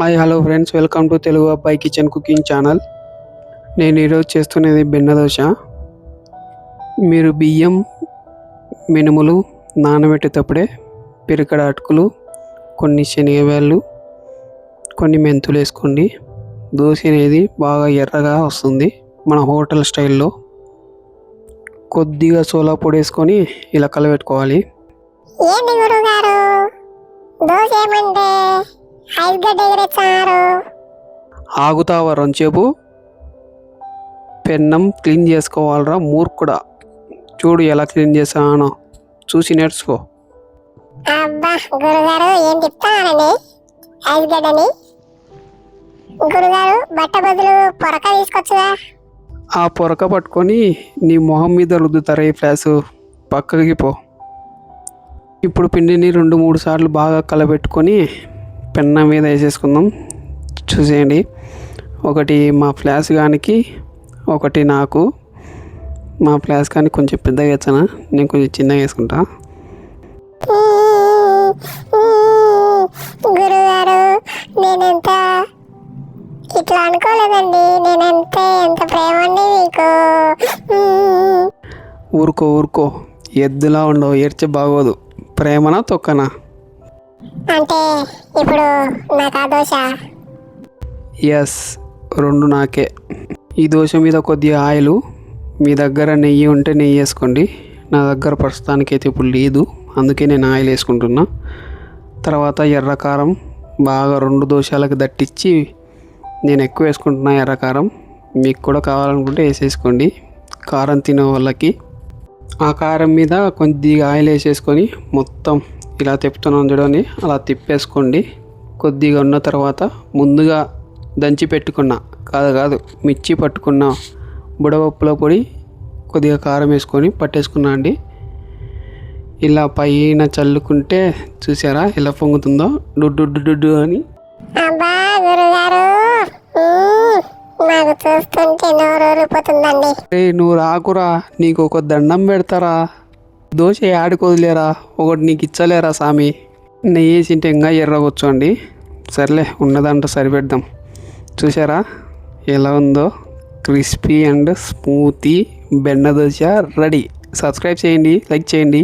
Hi hello friends, welcome to Telugu అబ్బాయి kitchen cooking channel. నేను ఈరోజు చేస్తున్నది బెన్న దోశ. మీరు బియ్యం మినుములు నానబెట్టేటప్పుడే పిరికడ అటుకులు, కొన్ని శనగవేళ్ళు, కొన్ని మెంతులు వేసుకోండి. దోశ అనేది బాగా ఎర్రగా వస్తుంది మన హోటల్ స్టైల్లో. కొద్దిగా సోలా పొడి వేసుకొని ఇలా కలబెట్టుకోవాలి. ఏంటి గురుగారు, దోశ ఏమంటే ఐస్ గడ్డ ఎగరేస్తారు? ఆగుతావా రొంచేపు? పెన్నం క్లీన్ చేసుకోవాలరా మూర్ఖుడా. చూడు ఎలా క్లీన్ చేసానో, చూసి నేర్చుకో. అబ్బా గురుగారు, ఏం చెప్తానండి ఐస్ గడ్డని. గురుగారు, బట్ట బదులు పొరక తీసుకొచ్చుగా. ఆ పొరక పట్టుకొని నీ మొహం మీద రుద్దుతారా ఈ ఫ్లాసు, పక్కకి పో. ఇప్పుడు పిండిని 2-3 సార్లు బాగా కలబెట్టుకొని పెన్నం మీద వేసేసుకుందాం. చూసేయండి, ఒకటి మా ఫ్లాస్ గానికి, ఒకటి నాకు. మా ఫ్లాస్ కానీ కొంచెం పెద్దగా వేసానా, నేను కొంచెం చిన్నగా వేసుకుంటా. గురుగారు, నేనెంత ఇట్లా అనుకోలేదండి. నేనంతే ఎంత ప్రేమండి మీకు. ఊరుకో, ఎద్దులా ఉండవు, ఏడ్చే బాగోదు. ప్రేమనా తొక్కనా? అంటే ఇప్పుడు నాకు ఆ దోశ. ఎస్, 2 నాకే. ఈ దోశ మీద కొద్దిగా ఆయిల్, మీ దగ్గర నెయ్యి ఉంటే నెయ్యి వేసుకోండి. నా దగ్గర ప్రస్తుతానికైతే ఇప్పుడు లేదు, అందుకే నేను ఆయిల్ వేసుకుంటున్నా. తర్వాత ఎర్రకారం బాగా 2 దోశలకు దట్టించి నేను ఎక్కువ వేసుకుంటున్నా ఎర్రకారం. మీకు కూడా కావాలనుకుంటే వేసేసుకోండి, కారం తినే వాళ్ళకి. ఆ కారం మీద కొద్దిగా ఆయిల్ వేసేసుకొని మొత్తం ఇలా తిప్పుతున్నాం చూడండి, అలా తిప్పేసుకోండి. కొద్దిగా ఉన్న తర్వాత ముందుగా దంచి పెట్టుకున్న కాదు మిర్చి పట్టుకున్న బుడపప్పుల పొడి, కొద్దిగా కారం వేసుకొని పట్టేసుకున్నా అండి. ఇలా పైన చల్లుకుంటే చూసారా ఎలా పొంగుతుందో, డుడ్డు అని. అబ్బా గురుగారు, నాకు చూస్తుంటే నోరూరిపోతుందండి. నువ్వు రాకురా, నీకు ఒక దండం పెడతారా. దోశ ఆడుకోదులేరా, ఒకటి నీకు ఇచ్చలేరా సామి. నెయ్యి వేసింటే ఇంకా ఎర్రగొచ్చండి. సర్లే, ఉన్నదంట సరిపెడదాం. చూసారా ఎలా ఉందో, క్రిస్పీ అండ్ స్మూతీ బెన్న దోశ రెడీ. సబ్స్క్రైబ్ చేయండి, లైక్ చేయండి.